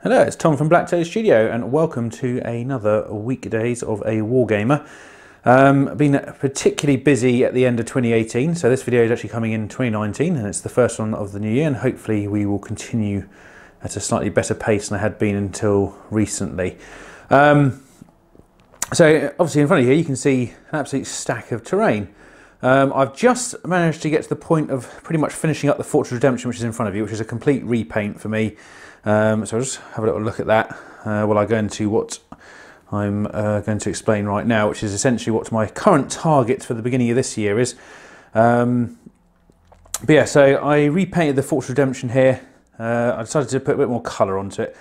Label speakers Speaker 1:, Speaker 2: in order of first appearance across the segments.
Speaker 1: Hello, it's Tom from BlackToad Studio and welcome to another Weekdays of a Wargamer. I've been particularly busy at the end of 2018, so this video is actually coming in 2019 and it's the first one of the new year, and hopefully we will continue at a slightly better pace than I had been until recently. So obviously in front of you here you can see an absolute stack of terrain. I've just managed to get to the point of pretty much finishing up the Fortress Redemption, which is in front of you, which is a complete repaint for me. So I'll just have a little look at that while I go into what I'm going to explain right now, which is essentially what my current target for the beginning of this year is. But yeah, so I repainted the Fortress Redemption here. I decided to put a bit more colour onto it.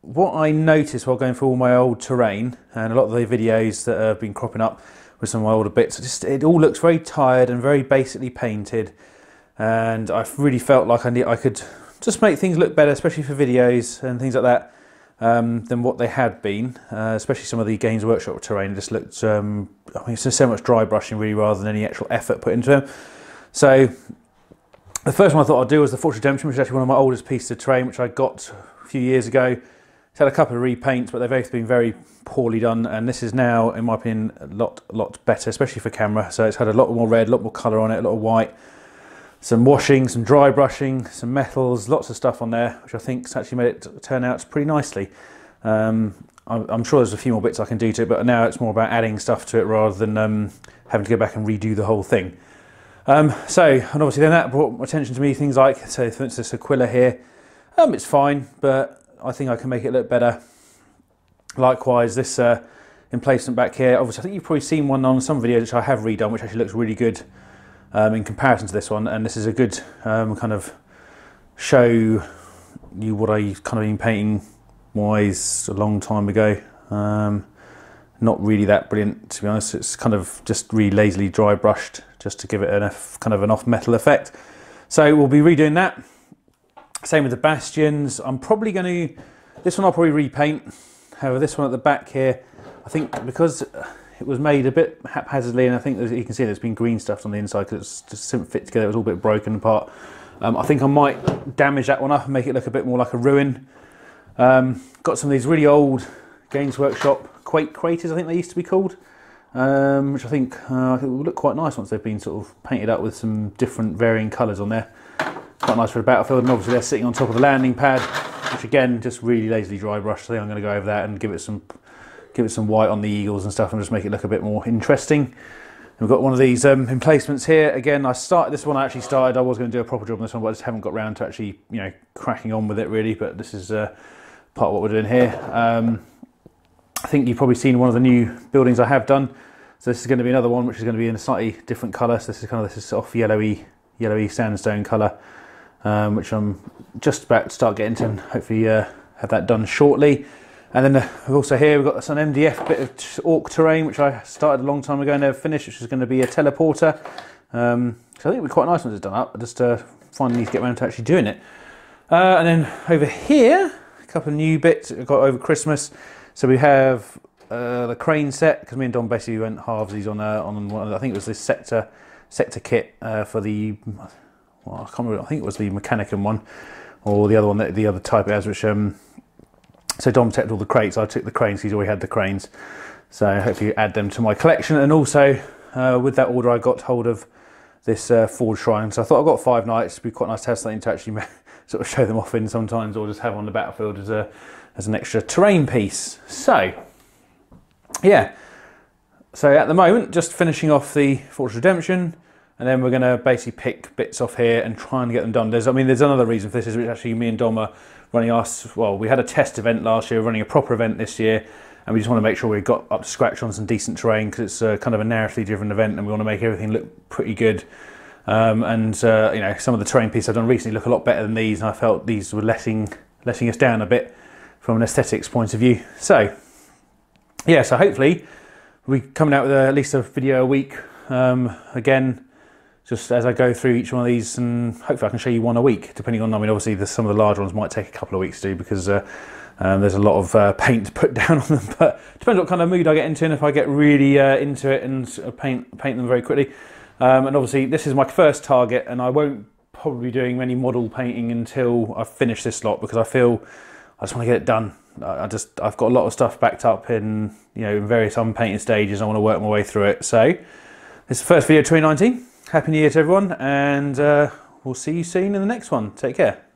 Speaker 1: What I noticed while going through all my old terrain and a lot of the videos that have been cropping up with some of my older bits, it all looks very tired and very basically painted, and I really felt like I could just make things look better, especially for videos and things like that, than what they had been. Especially some of the Games Workshop terrain just looked, I mean, it's just so much dry brushing really rather than any actual effort put into them. So the first one I thought I'd do was the Fortress Redemption, which is actually one of my oldest pieces of terrain, which I got a few years ago. It's had a couple of repaints, but they've both been very poorly done, and this is now, in my opinion, a lot better, especially for camera. So it's had a lot more red, a lot more colour on it, a lot of white, some washing, some dry brushing, some metals, lots of stuff on there, which I think's actually made it turn out pretty nicely. I'm sure there's a few more bits I can do to it, but now it's more about adding stuff to it rather than having to go back and redo the whole thing. And obviously then that brought attention to me things like, so for instance, Aquila here, it's fine, but I think I can make it look better. Likewise, this emplacement back here, obviously I think you've probably seen one on some videos which I have redone, which actually looks really good in comparison to this one, and this is a good kind of show you what I kind of been painting wise a long time ago. Not really that brilliant, to be honest. It's kind of just really lazily dry brushed just to give it kind of an off metal effect. So we'll be redoing that. Same with the bastions. I'm probably going to, this one I'll probably repaint. However, this one at the back here, I think because it was made a bit haphazardly, and I think you can see there's been green stuff on the inside because it just didn't fit together. It was all a bit broken apart. I think I might damage that one up and make it look a bit more like a ruin. Got some of these really old Games Workshop Quake craters, I think they used to be called, which I think will look quite nice once they've been sort of painted up with some different varying colours on there. Quite nice for the battlefield, and obviously they're sitting on top of the landing pad, which again just really lazily dry brushed. So I think I'm going to go over that and give it some white on the eagles and stuff, and just make it look a bit more interesting. And we've got one of these emplacements here. Again, I was going to do a proper job on this one, but I just haven't got around to actually, you know, cracking on with it really. But this is part of what we're doing here. I think you've probably seen one of the new buildings I have done. So this is going to be another one, which is going to be in a slightly different colour. So this is off yellowy sandstone colour, which I'm just about to start getting to, and hopefully have that done shortly. And then also here we've got some MDF bit of orc terrain, which I started a long time ago and never finished, which is going to be a teleporter. So I think it'll be quite nice once it's done up. I just finally need to get around to actually doing it. And then over here, a couple of new bits I got over Christmas. So we have the crane set, because me and Don basically went halvesies on one of the, I think it was this sector kit for the, well, I can't remember, I think it was the Mechanicum one, or the other one, the other type it has, which so Dom protected all the crates. I took the cranes, he's already had the cranes, so hopefully add them to my collection. And also with that order I got hold of this Forge Shrine, so I thought I've got 5 knights. It'd be quite nice to have something to actually sort of show them off in sometimes, or just have on the battlefield as an extra terrain piece. So yeah, so at the moment just finishing off the Fortress Redemption, and then we're going to basically pick bits off here and try and get them done. There's another reason for this, is which actually me and Dom are running we had a test event last year, we're running a proper event this year, and we just want to make sure we've got up to scratch on some decent terrain, because it's kind of a narratively driven event and we want to make everything look pretty good. You know, some of the terrain pieces I've done recently look a lot better than these, and I felt these were letting us down a bit from an aesthetics point of view. So yeah, so hopefully we're coming out with at least a video a week, again, just as I go through each one of these, and hopefully I can show you one a week, depending on, I mean, obviously some of the large ones might take a couple of weeks to do, because there's a lot of paint to put down on them, but it depends what kind of mood I get into, and if I get really into it and paint them very quickly. And obviously this is my first target, and I won't probably be doing any model painting until I finish this lot, because I feel I just want to get it done. I've got a lot of stuff backed up in, you know, in various unpainted stages. I want to work my way through it. So this is the first video of 2019. Happy New Year to everyone, and we'll see you soon in the next one. Take care.